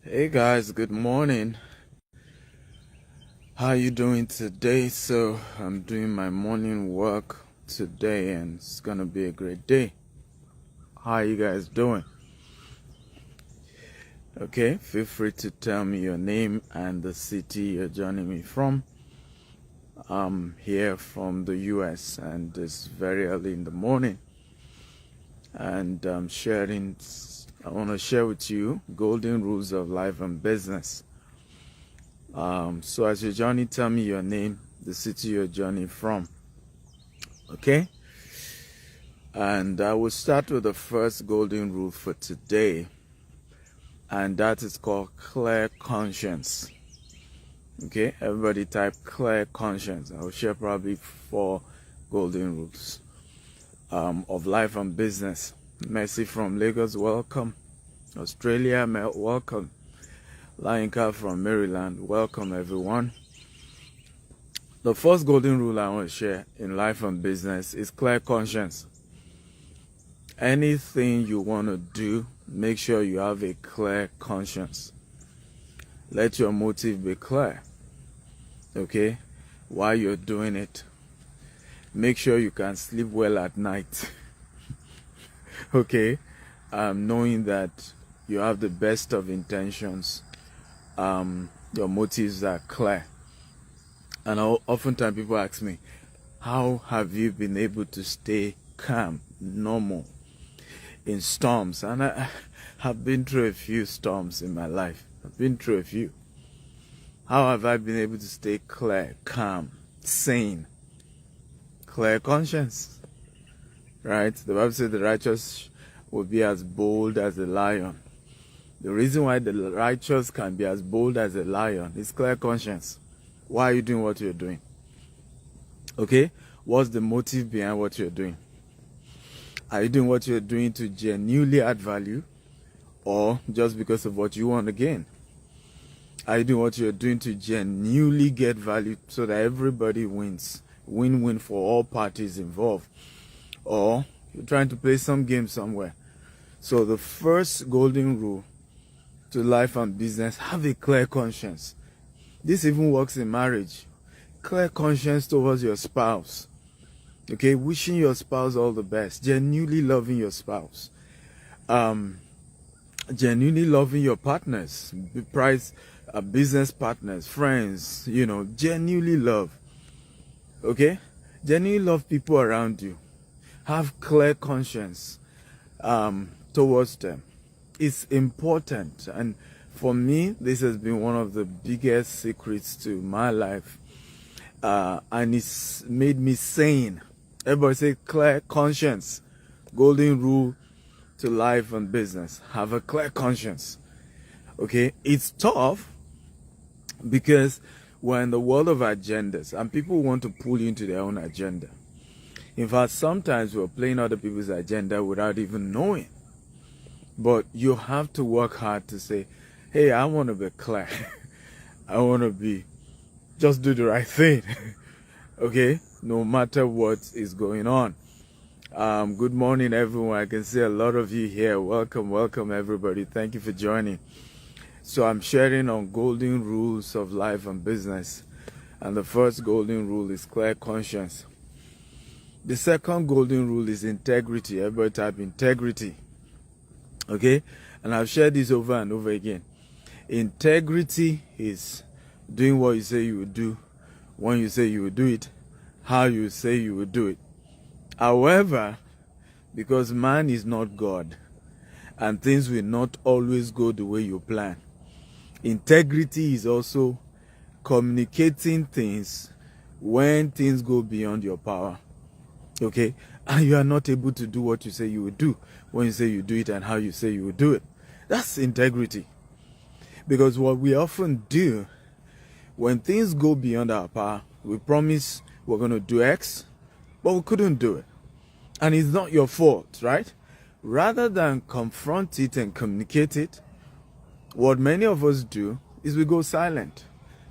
Hey guys, good morning. How you doing today? So I'm doing my morning work today and it's gonna be a great day. How you guys doing? Okay, feel free to tell me your name and the city you're joining me from. I'm here from the US and it's very early in the morning. And I want to share with you golden rules of life and business. So as your journey, tell me your name, the city you're journeying from. Okay? And I will start with the first golden rule for today. And that is called clear conscience. Okay? Everybody type clear conscience. I will share probably 4 golden rules of life and business. Mercy from Lagos, welcome. Australia, welcome. Lainka from Maryland, welcome everyone. The first golden rule I want to share in life and business is clear conscience. Anything you want to do, make sure you have a clear conscience. Let your motive be clear. Okay? Why you're doing it. Make sure you can sleep well at night. Okay? Knowing that you have the best of intentions. Your motives are clear. And oftentimes people ask me, how have you been able to stay calm, normal, in storms? And I have been through a few storms in my life. I've been through a few. How have I been able to stay clear, calm, sane, clear conscience? Right? The Bible says the righteous will be as bold as a lion. The reason why the righteous can be as bold as a lion is clear conscience. Why are you doing what you're doing? Okay? What's the motive behind what you're doing? Are you doing what you're doing to genuinely add value or just because of what you want to gain? Are you doing what you're doing to genuinely get value so that everybody wins? Win-win for all parties involved. Or you're trying to play some game somewhere. So the first golden rule to life and business, have a clear conscience. This even works in marriage. Clear conscience towards your spouse. Okay, wishing your spouse all the best. Genuinely loving your spouse. Genuinely loving your partners. Business partners, friends, genuinely love. Okay? Genuinely love people around you. Have clear conscience towards them. It's important, and for me this has been one of the biggest secrets to my life, and it's made me sane. Everybody say clear conscience. Golden rule to life and business. Have a clear conscience. Okay, it's tough because we're in the world of agendas and people want to pull you into their own agenda. In fact, sometimes we're playing other people's agenda without even knowing. But you have to work hard to say, hey, I want to be clear. I want to just do the right thing. Okay? No matter what is going on. Good morning, everyone. I can see a lot of you here. Welcome, everybody. Thank you for joining. So I'm sharing on golden rules of life and business. And the first golden rule is clear conscience. The second golden rule is integrity. Everybody type integrity. Okay, and I've shared this over and over again. Integrity is doing what you say you would do, when you say you would do it, how you say you would do it. However, because man is not God, and things will not always go the way you plan, integrity is also communicating things when things go beyond your power. Okay, and you are not able to do what you say you would do when you say you do it and how you say you would do it. That's integrity. Because what we often do when things go beyond our power, we promise we're going to do X, but we couldn't do it. And it's not your fault, right? Rather than confront it and communicate it, what many of us do is we go silent.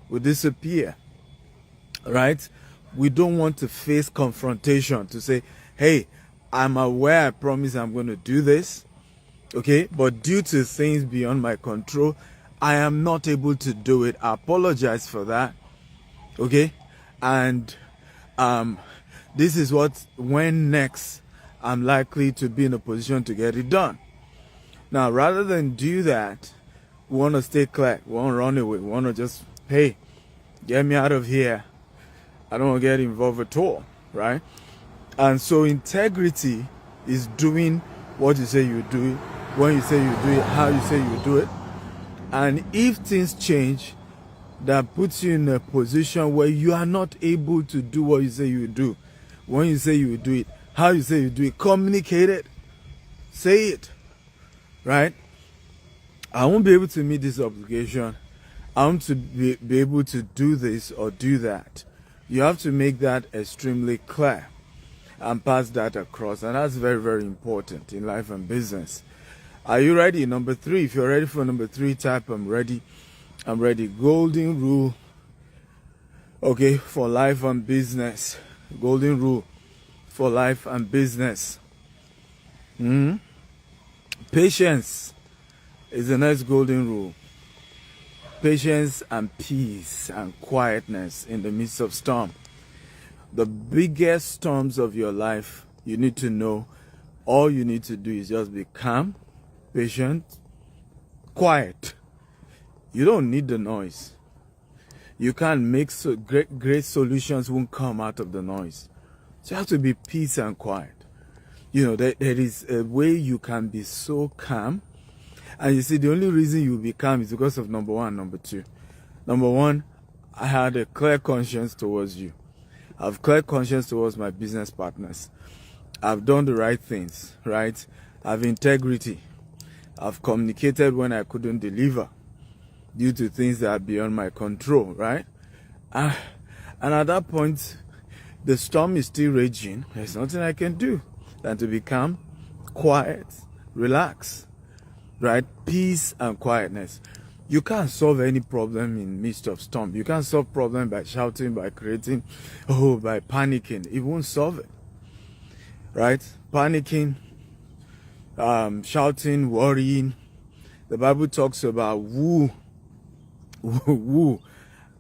We disappear, right? We don't want to face confrontation to say, hey, I'm aware, I promise I'm going to do this, okay? But due to things beyond my control, I am not able to do it. I apologize for that. Okay? And this is when next I'm likely to be in a position to get it done. Now, rather than do that, we want to stay clear. We want to run away. We want to just, hey, get me out of here. I don't want to get involved at all, right? And so integrity is doing what you say you do, when you say you do it, how you say you do it. And if things change, that puts you in a position where you are not able to do what you say you do. When you say you do it, how you say you do it, communicate it, say it, right? I won't be able to meet this obligation. I want to be able to do this or do that. You have to make that extremely clear and pass that across. And that's very, very important in life and business. Are you ready? Number 3. If you're ready for number 3, type I'm ready. I'm ready. Golden rule. Okay, for life and business. Golden rule for life and business. Patience is the next golden rule. Patience and peace and quietness in the midst of storm. The biggest storms of your life, you need to know, all you need to do is just be calm, patient, quiet. You don't need the noise. You can't make great solutions won't come out of the noise. So you have to be peace and quiet. You know, there is a way you can be so calm. And you see, the only reason you'll be calm is because of number 1, number 2. Number 1, I had a clear conscience towards you. I have clear conscience towards my business partners. I've done the right things, right? I have integrity. I've communicated when I couldn't deliver due to things that are beyond my control, right? And at that point, the storm is still raging. There's nothing I can do than to be calm, quiet, relax. Right? Peace and quietness. You can't solve any problem in midst of storm. You can't solve problem by shouting, by creating, by panicking. It won't solve it. Right? Panicking, shouting, worrying. The Bible talks about who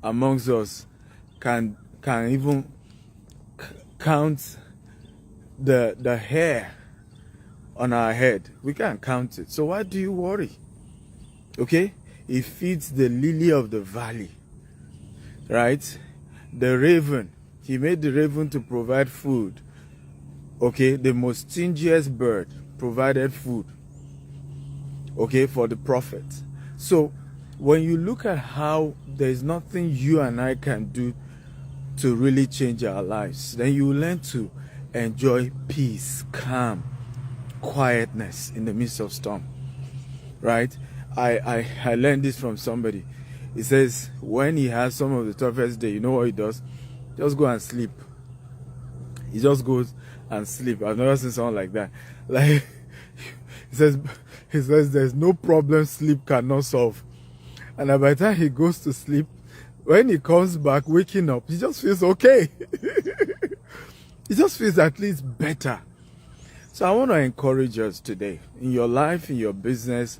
amongst us can even count the hair on our head. We can't count it. So why do you worry? Okay? It feeds the lily of the valley. Right? The raven. He made the raven to provide food. Okay? The most stingiest bird provided food. Okay? For the prophet. So when you look at how there's nothing you and I can do to really change our lives, then you learn to enjoy peace, calm, quietness in the midst of storm, right? I learned this from somebody. He says when he has some of the toughest day, you know what he does? Just go and sleep. He just goes and sleep. I've never seen someone like that. Like he says there's no problem sleep cannot solve. And by the time he goes to sleep, when he comes back waking up, he just feels okay. He just feels at least better. So I want to encourage us today. In your life, in your business,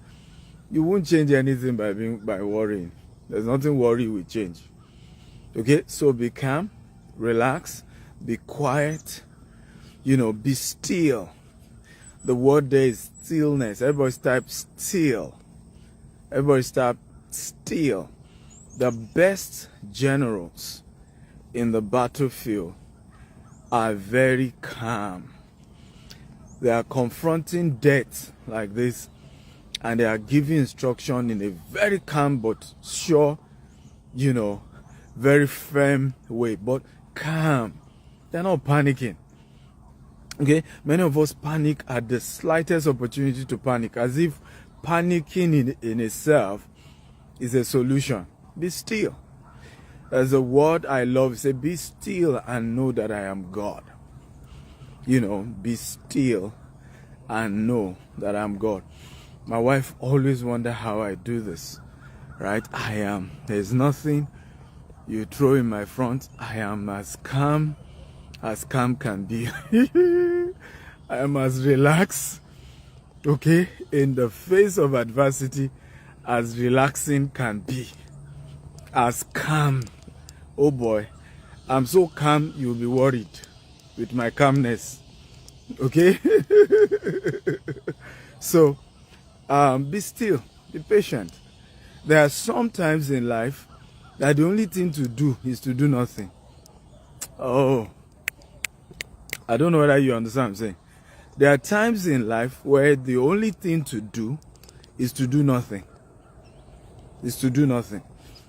you won't change anything by worrying. There's nothing worry will change. Okay? So be calm, relax, be quiet, be still. The word there is stillness. Everybody type still. Everybody type still. The best generals in the battlefield are very calm. They are confronting death like this, and they are giving instruction in a very calm but sure, very firm way, but calm. They're not panicking. Okay, many of us panic at the slightest opportunity to panic, as if panicking in itself is a solution. Be still. There's a word I love. Say, be still and know that I am God. Be still and know that I'm God. My wife always wonder how I do this, right? There's nothing you throw in my front. I am as calm can be. I am as relaxed, okay? In the face of adversity as relaxing can be, as calm. Oh boy, I'm so calm you'll be worried with my calmness. Okay? So, be still, be patient. There are some times in life that the only thing to do is to do nothing. Oh, I don't know whether you understand what I'm saying. There are times in life where the only thing to do is to do nothing. Is to do nothing.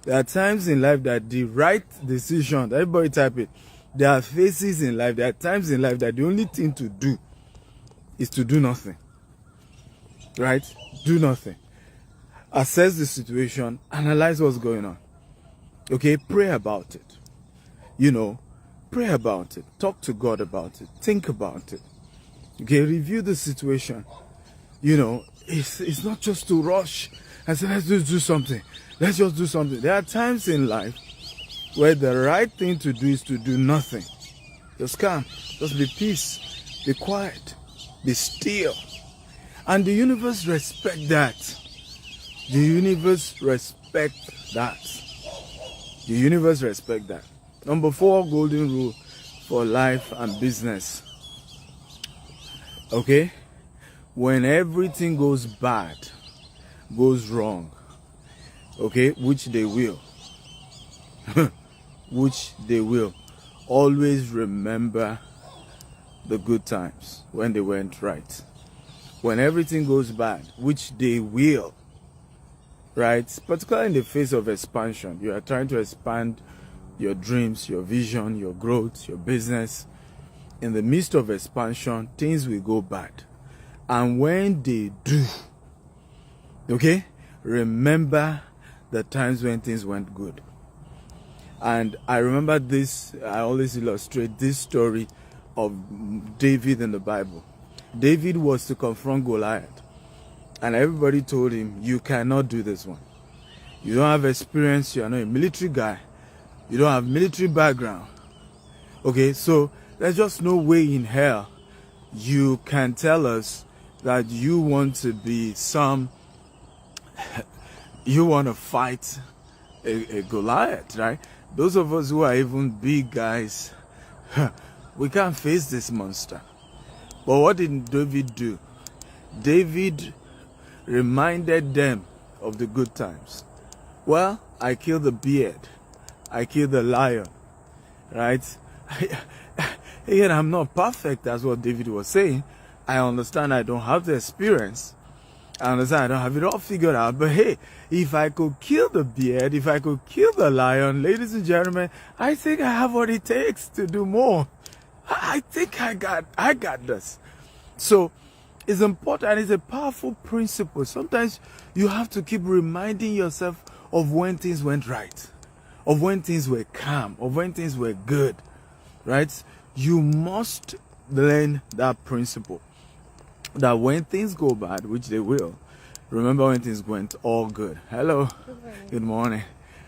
There are times in life that the right decision, everybody type it. There are phases in life, there are times in life that the only thing to do is to do nothing. Right? Do nothing. Assess the situation, analyze what's going on. Okay? Pray about it. Pray about it. Talk to God about it. Think about it. Okay? Review the situation. It's not just to rush and say, let's just do something. Let's just do something. There are times in life where the right thing to do is to do nothing. Just calm. Just be peace. Be quiet. Be still. And the universe respect that. The universe respect that. The universe respect that. Number 4 golden rule for life and business. Okay? When everything goes bad, goes wrong, okay, which they will, always remember the good times when they went right. When everything goes bad, which they will, right, particularly in the phase of expansion, you are trying to expand your dreams, your vision, your growth, your business. In the midst of expansion, things will go bad. And when they do, okay, remember the times when things went good. And I remember this, I always illustrate this story of David in the Bible. David was to confront Goliath. And everybody told him, you cannot do this one. You don't have experience, you are not a military guy. You don't have military background. Okay, so there's just no way in hell you can tell us that you want to be you want to fight a Goliath, right? Those of us who are even big guys, we can't face this monster. But what did David do? David reminded them of the good times. Well, I killed the bear. I killed the lion, right? Again, I'm not perfect, that's what David was saying. I understand I don't have the experience. I understand I don't have it all figured out. But hey, if I could kill the bear, if I could kill the lion, ladies and gentlemen, I think I have what it takes to do more. I think I got this. So it's important. It's a powerful principle. Sometimes you have to keep reminding yourself of when things went right, of when things were calm, of when things were good, right? You must learn that principle. That when things go bad, which they will, remember when things went all good. Hello. Good morning. Good morning.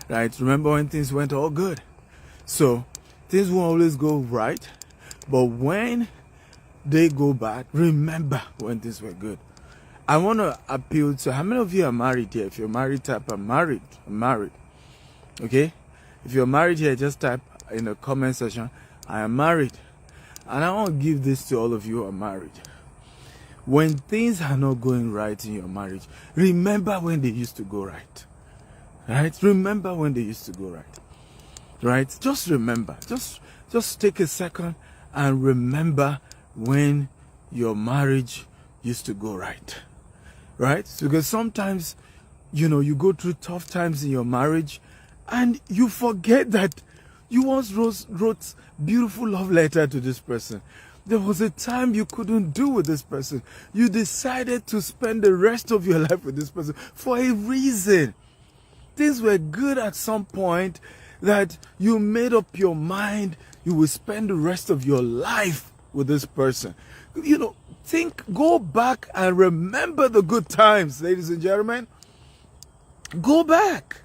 Right? Remember when things went all good. So, things won't always go right. But when they go bad, remember when things were good. I want to appeal to, how many of you are married here? If you're married, type I'm married. I'm married. Okay? If you're married here, just type in the comment section, I am married. And I want to give this to all of you who are married. When things are not going right in your marriage, remember when they used to go right. Right? Remember when they used to go right. Right? Just remember. Just take a second and remember when your marriage used to go right. Right? Because sometimes, you go through tough times in your marriage and you forget that you once wrote beautiful love letter to this person. There was a time you couldn't do with this person. You decided to spend the rest of your life with this person for a reason. Things were good at some point that you made up your mind you will spend the rest of your life with this person. Go back and remember the good times, ladies and gentlemen. Go back.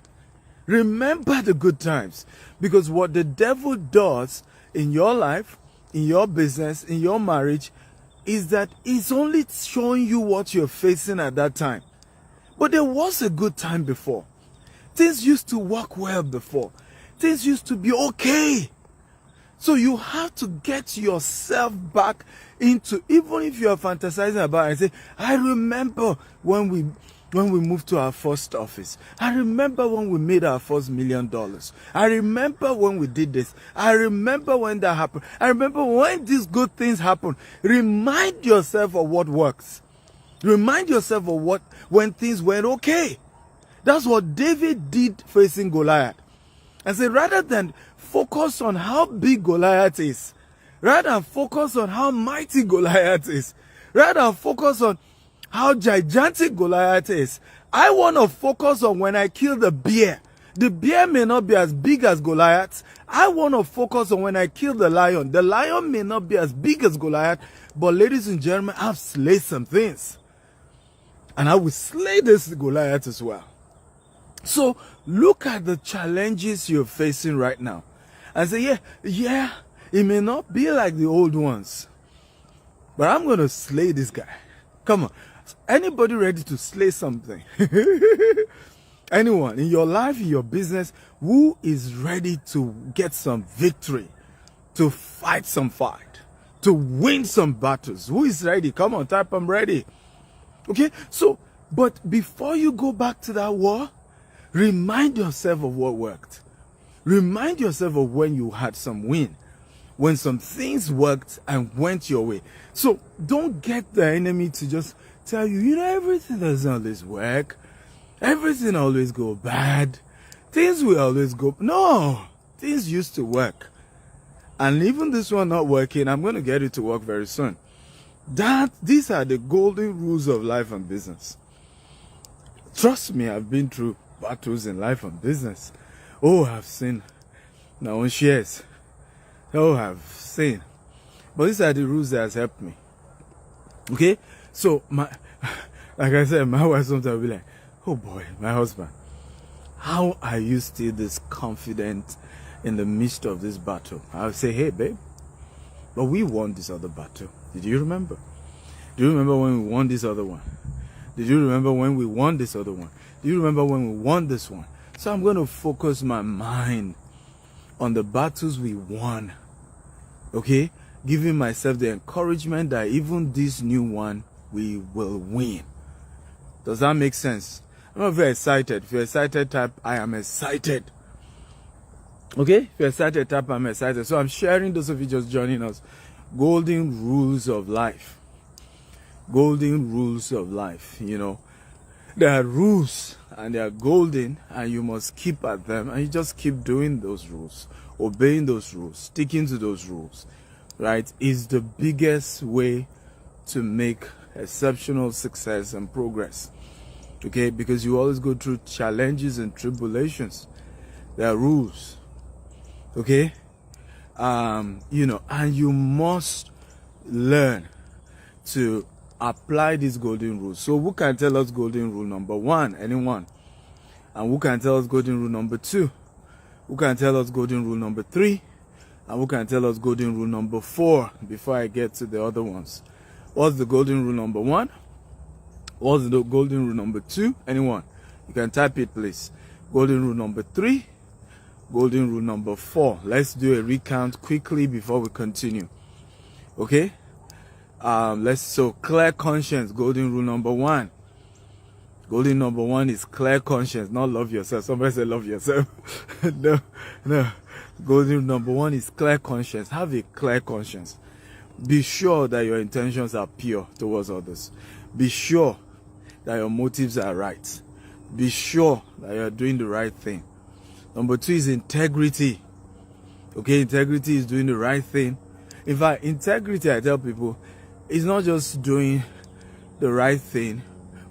Remember the good times. Because what the devil does in your life, in your business, in your marriage, is that it's only showing you what you're facing at that time. But there was a good time before. Things used to work well before. Things used to be okay. So you have to get yourself back into, even if you are fantasizing about it, and say, I remember when we moved to our first office. I remember when we made our first $1 million. I remember when we did this. I remember when that happened. I remember when these good things happen. Remind yourself of what works. Remind yourself of when things went okay. That's what David did facing Goliath. And say, rather than focus on how big Goliath is, rather than focus on how mighty Goliath is, rather than focus on how gigantic Goliath is, I want to focus on when I kill the bear. The bear may not be as big as Goliath. I want to focus on when I kill the lion. The lion may not be as big as Goliath, but ladies and gentlemen, I've slayed some things. And I will slay this Goliath as well. So look at the challenges you're facing right now and say, yeah, it may not be like the old ones, but I'm going to slay this guy. Come on. Anybody ready to slay something? Anyone in your life, in your business, who is ready to get some victory, to fight some fight, to win some battles? Who is ready? Come on, type I'm ready. Okay, so, but before you go back to that war, remind yourself of what worked. Remind yourself of when you had some win, when some things worked and went your way. So don't get the enemy to just tell you, everything doesn't always work. Everything always go bad. Things will always go. No, things used to work. And even this one not working, I'm going to get it to work very soon. These are the golden rules of life and business. Trust me, I've been through battles in life and business. Oh, I've seen my own shares. Oh, I've seen. But these are the rules that has helped me. Okay? So, like I said, my wife sometimes will be like, oh boy, my husband, how are you still this confident in the midst of this battle? I'll say, hey, babe, but we won this other battle. Did you remember? Do you remember when we won this other one? Did you remember when we won this other one? Do you remember when we won this one? So I'm going to focus my mind on the battles we won. Okay? Giving myself the encouragement that even this new one, we will win. Does that make sense? I'm not very excited. If you're excited, type, I am excited. Okay? If you're excited, type, I'm excited. So I'm sharing, those of you just joining us, golden rules of life. Golden rules of life, There are rules and they are golden and you must keep at them and you just keep doing those rules, obeying those rules, sticking to those rules, right? Is the biggest way to make exceptional success and progress. Okay, because you always go through challenges and tribulations. There are rules. Okay? And you must learn to apply these golden rules. So who can tell us golden rule number 1? Anyone? And who can tell us golden rule number 2? Who can tell us golden rule number 3? And who can tell us golden rule number 4 before I get to the other ones? What's the golden rule number 1? What's the golden rule number 2? Anyone? You can type it, please. Golden rule number 3. Golden rule number 4. Let's do a recount quickly before we continue. Okay? So clear conscience, golden rule number 1. Golden number 1 is clear conscience, not love yourself. Somebody say love yourself. No. Golden number 1 is clear conscience. Have a clear conscience. Be sure that your intentions are pure towards others. Be sure that your motives are right. Be sure that you're doing the right thing. Number 2 is integrity. Okay, integrity is doing the right thing. In fact, integrity, I tell people, is not just doing the right thing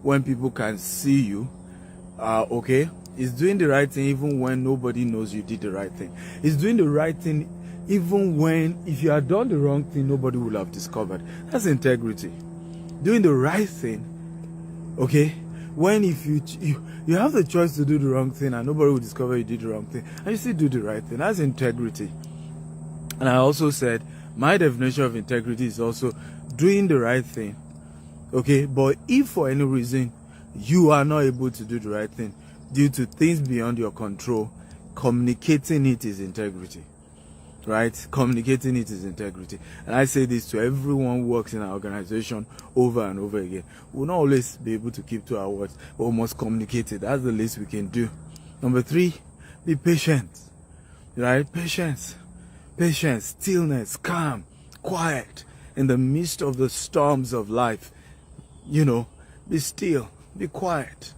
when people can see you. Okay, it's doing the right thing even when nobody knows you did the right thing. It's doing the right thing even when, if you had done the wrong thing, nobody would have discovered. That's integrity. Doing the right thing. Okay, when if you have the choice to do the wrong thing and nobody will discover you did the wrong thing, and you still do the right thing. That's integrity. And I also said my definition of integrity is also doing the right thing. Okay, but if for any reason you are not able to do the right thing due to things beyond your control, communicating it is integrity. Right? Communicating it is integrity. And I say this to everyone who works in our organization over and over again. We'll not always be able to keep to our words, but we must communicate it. That's the least we can do. Number 3, be patient. Right? Patience, stillness, calm, quiet in the midst of the storms of life. Be still, be quiet.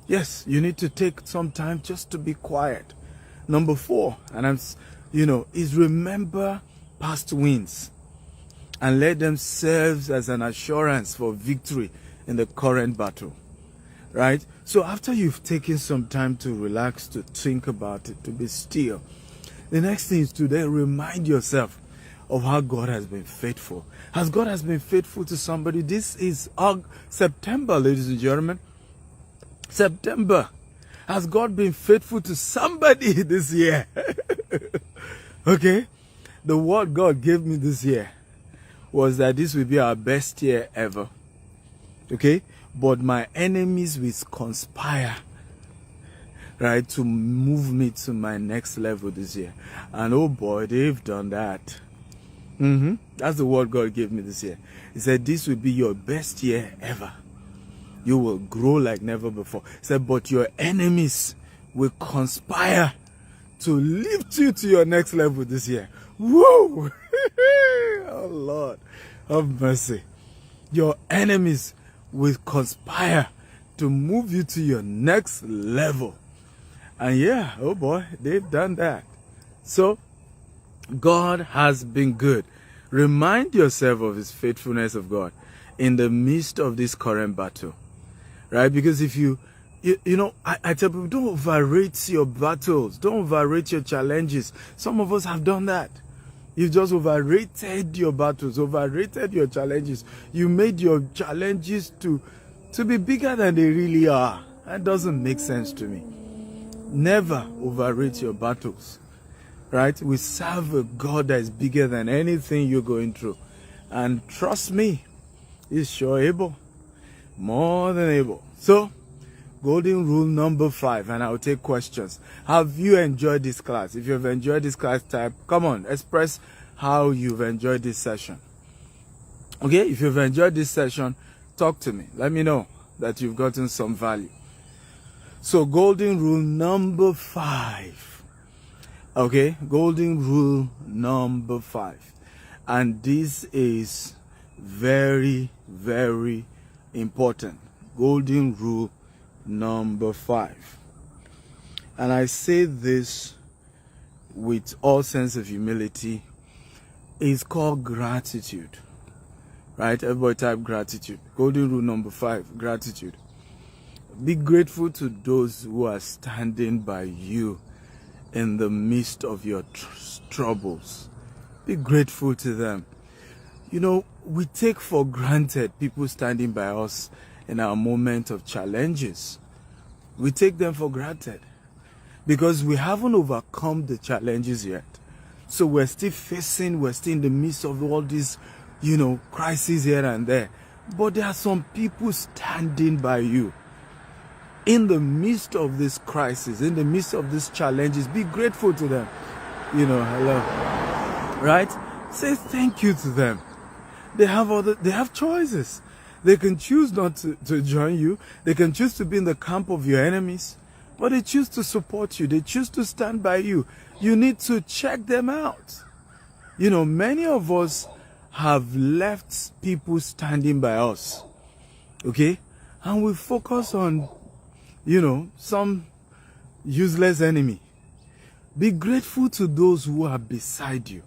Yes, you need to take some time just to be quiet. Number 4, is remember past wins and let them serve as an assurance for victory in the current battle. Right? So after you've taken some time to relax, to think about it, to be still, the next thing is to then remind yourself of how God has been faithful. As God has been faithful to somebody, this is September, ladies and gentlemen. September. Has God been faithful to somebody this year? Okay? The word God gave me this year was that this will be our best year ever. Okay? But my enemies will conspire, right, to move me to my next level this year. And oh boy, they've done that. That's the word God gave me this year. He said, this will be your best year ever. You will grow like never before. He said, but your enemies will conspire to lift you to your next level this year. Whoa! Oh Lord, have mercy. Your enemies will conspire to move you to your next level. And yeah, oh boy, they've done that. So, God has been good. Remind yourself of his faithfulness of God in the midst of this current battle. Right? Because if I tell people, don't overrate your battles. Don't overrate your challenges. Some of us have done that. You've just overrated your battles, overrated your challenges. You made your challenges to be bigger than they really are. That doesn't make sense to me. Never overrate your battles. Right? We serve a God that is bigger than anything you're going through. And trust me, he's sure able. More than able. So, golden rule number 5, and I'll take questions. Have you enjoyed this class? If you've enjoyed this class, type, come on, express how you've enjoyed this session. Okay, if you've enjoyed this session, talk to me. Let me know that you've gotten some value. So, golden rule number 5. Okay, golden rule number 5. And this is very, very important. Golden rule number 5. And I say this with all sense of humility. It's called gratitude. Right? Everybody type gratitude. Golden rule number 5, gratitude. Be grateful to those who are standing by you in the midst of your troubles. Be grateful to them. We take for granted people standing by us in our moment of challenges. We take them for granted because we haven't overcome the challenges yet. So we're still in the midst of all these, crises here and there. But there are some people standing by you. In the midst of this crisis, in the midst of these challenges, be grateful to them. Hello. Right? Say thank you to them. They have choices. They can choose not to join you. They can choose to be in the camp of your enemies. But they choose to support you. They choose to stand by you. You need to check them out. Many of us have left people standing by us. Okay? And we focus on, some useless enemy. Be grateful to those who are beside you,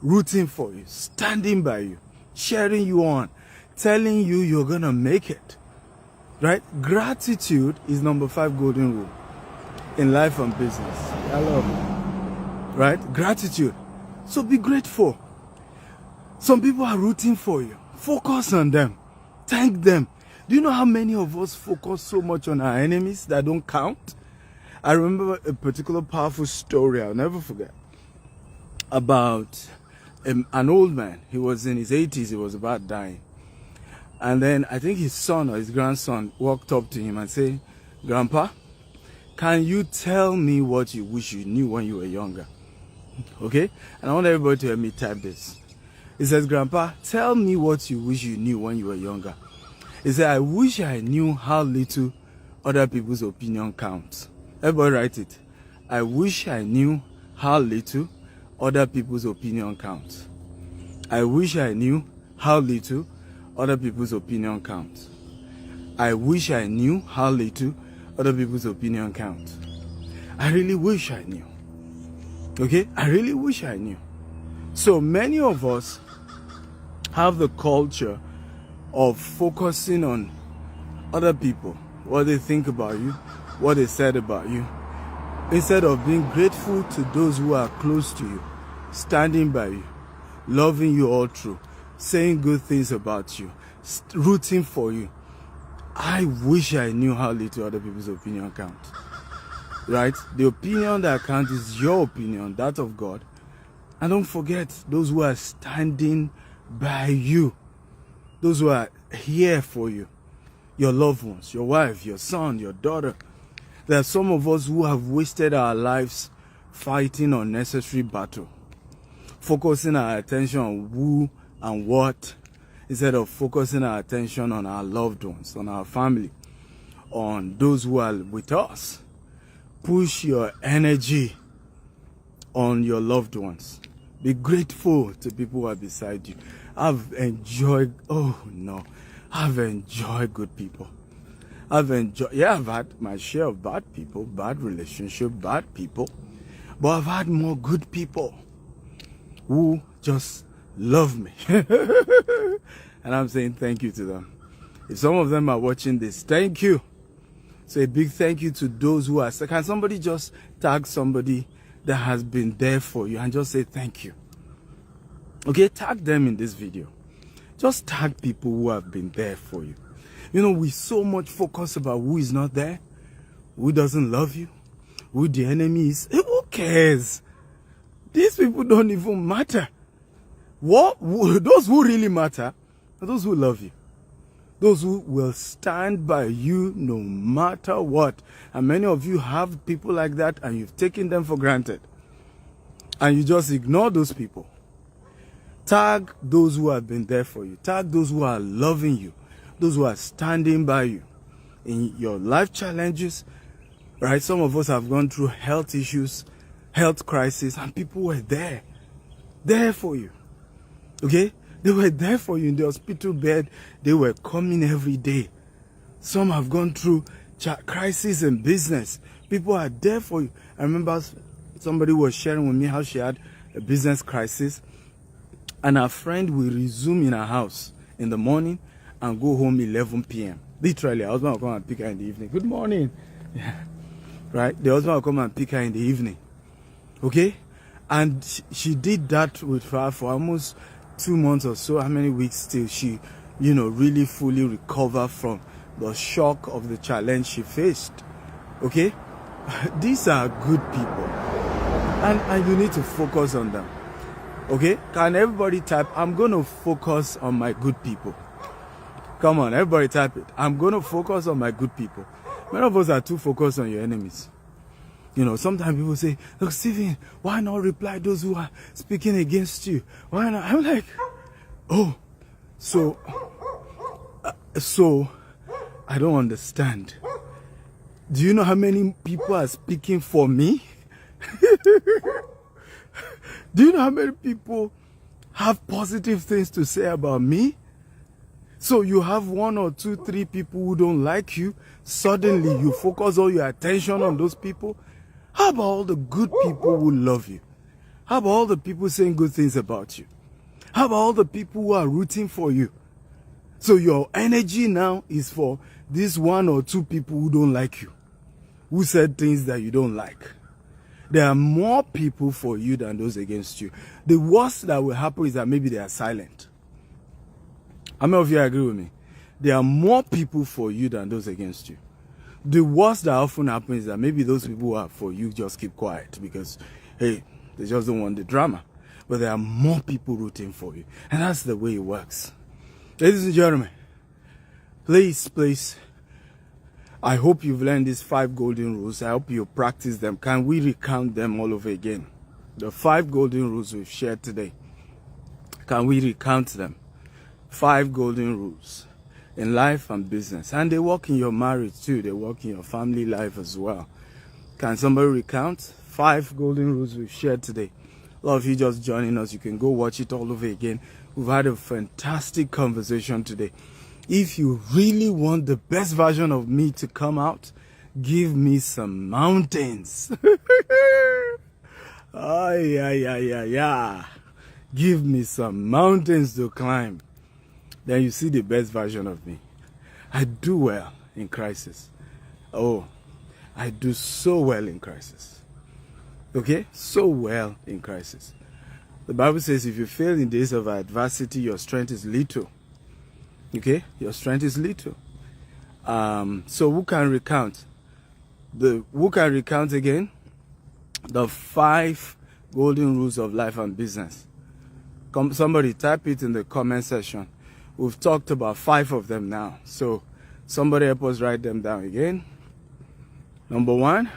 rooting for you, standing by you, cheering you on, telling you you're going to make it. Right? Gratitude is number 5 golden rule in life and business. Hello. Right? Gratitude. So be grateful. Some people are rooting for you. Focus on them. Thank them. Do you know how many of us focus so much on our enemies that don't count? I remember a particular powerful story I'll never forget about an old man. He was in his 80s. He was about dying. And then I think his son or his grandson walked up to him and said, "Grandpa, can you tell me what you wish you knew when you were younger?" Okay? And I want everybody to help me type this. He says, "Grandpa, tell me what you wish you knew when you were younger." He said, "I wish I knew how little other people's opinion counts." Everybody write it. I wish I knew how little other people's opinion counts. I wish I knew how little other people's opinion counts. I wish I knew how little other people's opinion counts. I really wish I knew. Okay? I really wish I knew. So many of us have the culture of focusing on other people, what they think about you, what they said about you, instead of being grateful to those who are close to you, standing by you, loving you all through, saying good things about you, rooting for you. I wish I knew how little other people's opinion counts. Right? The opinion that counts is your opinion, that of God. And don't forget those who are standing by you, those who are here for you, your loved ones, your wife, your son, your daughter. There are some of us who have wasted our lives fighting unnecessary battle, focusing our attention on who and what, instead of focusing our attention on our loved ones, on our family, on those who are with us. Push your energy on your loved ones. Be grateful to people who are beside you. I've enjoyed good people. I've had my share of bad people, bad relationship, bad people. But I've had more good people who just love me. And I'm saying thank you to them. If some of them are watching this, thank you. So a big thank you to those who are. Can somebody just tag somebody that has been there for you and just say thank you? Okay, tag them in this video. Just tag people who have been there for you. You know, we so much focus about who is not there, who doesn't love you, who the enemy is. Who cares? These people don't even matter. Those who really matter are those who love you. Those who will stand by you no matter what. And many of you have people like that and you've taken them for granted. And you just ignore those people. Tag those who have been there for you. Tag those who are loving you. Those who are standing by you in your life challenges. Right? Some of us have gone through health issues, health crisis, and people were there. There for you. Okay? They were there for you in the hospital bed. They were coming every day. Some have gone through crisis in business. People are there for you. I remember somebody was sharing with me how she had a business crisis. And her friend will resume in her house in the morning and go home 11 p.m. Literally, her husband will come and pick her in the evening. Good morning. Yeah. Right? The husband will come and pick her in the evening. Okay? And she did that with her for almost 2 months or so, how many weeks till she, really fully recover from the shock of the challenge she faced. Okay? These are good people. And you need to focus on them. Okay? Can everybody type, I'm going to focus on my good people. Come on, everybody type it. I'm going to focus on my good people. Many of us are too focused on your enemies. Sometimes people say, look, Stephen, why not reply those who are speaking against you? Why not? I'm like, oh, so I don't understand. Do you know how many people are speaking for me? Do you know how many people have positive things to say about me? So you have 1 or 2, 3 people who don't like you. Suddenly you focus all your attention on those people. How about all the good people who love you? How about all the people saying good things about you? How about all the people who are rooting for you? So your energy now is for these 1 or 2 people who don't like you, who said things that you don't like. There are more people for you than those against you. The worst that will happen is that maybe they are silent. How many of you agree with me? There are more people for you than those against you. The worst that often happens is that maybe those people who are for you just keep quiet because, hey, they just don't want the drama. But there are more people rooting for you. And that's the way it works. Ladies and gentlemen, Please, I hope you've learned these 5 golden rules. I hope you practice them. Can we recount them all over again? The 5 golden rules we've shared today. Can we recount them? 5 golden rules in life and business. And they work in your marriage too. They work in your family life as well. Can somebody recount 5 golden rules we've shared today? A lot of you just joining us. You can go watch it all over again. We've had a fantastic conversation today. If you really want the best version of me to come out, give me some mountains. Oh, yeah. Give me some mountains to climb. Then you see the best version of me. I do well in crisis. Oh, I do so well in crisis. Okay? So well in crisis. The Bible says if you fail in days of adversity, your strength is little. Okay? Your strength is little. So who can recount? Who can recount again? The 5 golden rules of life and business. Somebody type it in the comment section. We've talked about 5 of them now. So somebody help us write them down again. Number 1,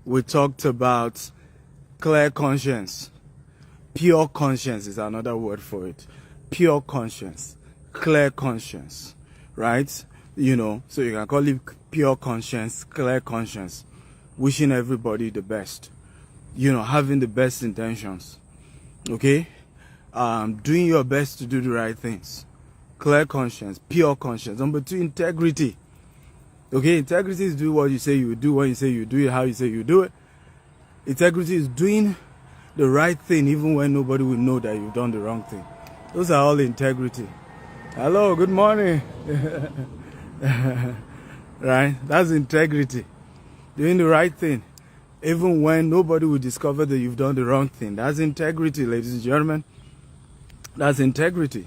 we talked about clear conscience. Pure conscience is another word for it. Pure conscience. Clear conscience. Right? So you can call it pure conscience, clear conscience. Wishing everybody the best. Having the best intentions. Okay? Doing your best to do the right things. Clear conscience, pure conscience. Number 2, integrity. Okay, integrity is doing what you say you do, when you say you do it, how you say you do it. Integrity is doing the right thing even when nobody will know that you've done the wrong thing. Those are all integrity. Hello, good morning. Right? That's integrity. Doing the right thing even when nobody will discover that you've done the wrong thing. That's integrity, ladies and gentlemen. That's integrity.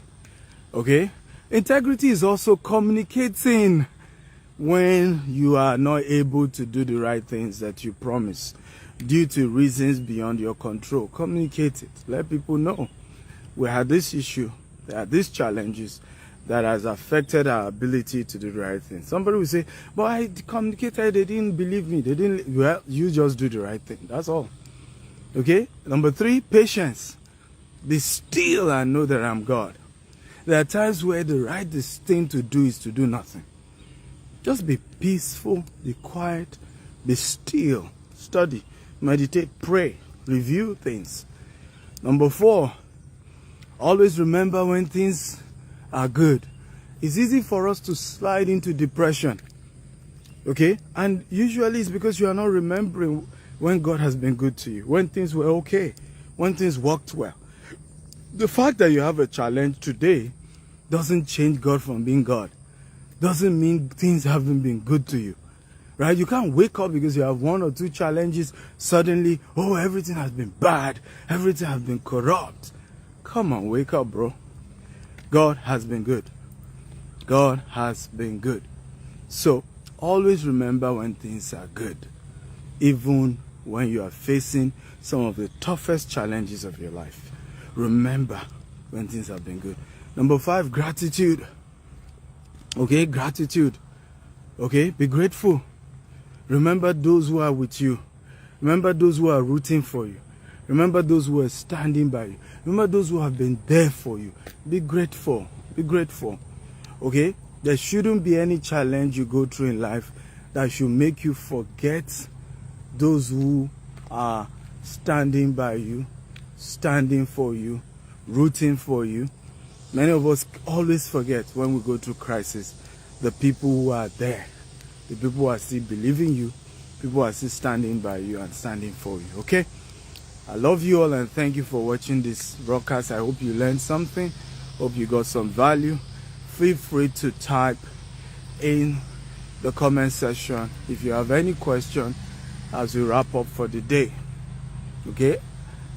Okay? Integrity is also communicating when you are not able to do the right things that you promise due to reasons beyond your control. Communicate it. Let people know we had this issue, there are these challenges that has affected our ability to do the right thing. Somebody will say, but I communicated, they didn't believe me. Well, you just do the right thing. That's all. Okay? Number 3, patience. Be still and know that I'm God. There are times where the right thing to do is to do nothing. Just be peaceful, be quiet, be still, study, meditate, pray, review things. Number 4, always remember when things are good. It's easy for us to slide into depression. Okay? And usually it's because you are not remembering when God has been good to you, when things were okay, when things worked well. The fact that you have a challenge today doesn't change God from being God. Doesn't mean things haven't been good to you. Right? You can't wake up because you have 1 or 2 challenges. Suddenly, everything has been bad. Everything has been corrupt. Come on, wake up, bro. God has been good. God has been good. So, always remember when things are good. Even when you are facing some of the toughest challenges of your life. Remember when things have been good. Number 5, gratitude. Okay, gratitude. Okay, be grateful. Remember those who are with you. Remember those who are rooting for you. Remember those who are standing by you. Remember those who have been there for you. Be grateful. Be grateful. Okay, there shouldn't be any challenge you go through in life that should make you forget those who are standing by you, standing for you, rooting for you. Many of us always forget when we go through crisis, the people who are there, the people who are still believing you, people who are still standing by you and standing for you. Okay? I love you all and thank you for watching this broadcast. I hope you learned something. Hope you got some value. Feel free to type in the comment section if you have any question as we wrap up for the day. Okay?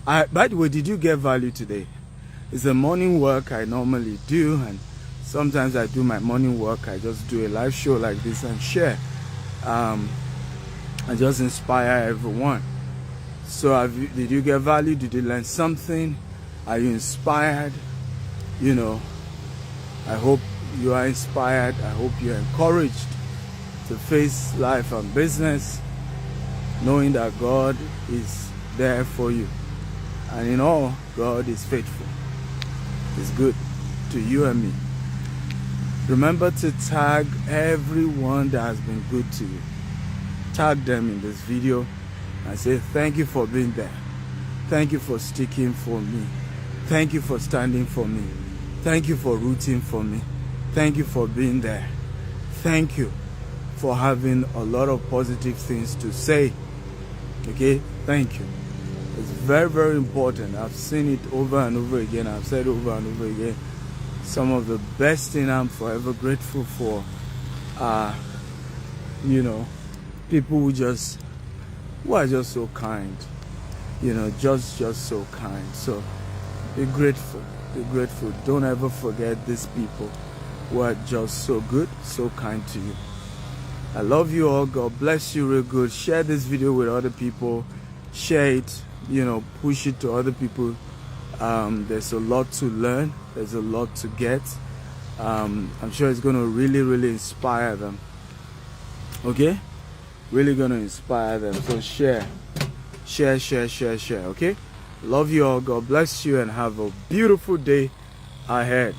By the way, did you get value today? It's a morning work I normally do, and sometimes I do my morning work. I just do a live show like this and share. And just inspire everyone. So did you get value? Did you learn something? Are you inspired? I hope you are inspired. I hope you're encouraged to face life and business, knowing that God is there for you. And in all, God is faithful. He's good to you and me. Remember to tag everyone that has been good to you. Tag them in this video and say, thank you for being there. Thank you for sticking for me. Thank you for standing for me. Thank you for rooting for me. Thank you for being there. Thank you for having a lot of positive things to say. Okay? Thank you. It's very, very important. I've seen it over and over again. I've said over and over again. Some of the best thing I'm forever grateful for are, people who are just so kind. Just so kind. So be grateful. Be grateful. Don't ever forget these people who are just so good, so kind to you. I love you all. God bless you real good. Share this video with other people. Share it, push it to other people. There's a lot to learn. There's a lot to get. I'm sure it's going to really, really inspire them. Okay? Really going to inspire them. So share. Share, okay? Love you all. God bless you and have a beautiful day ahead.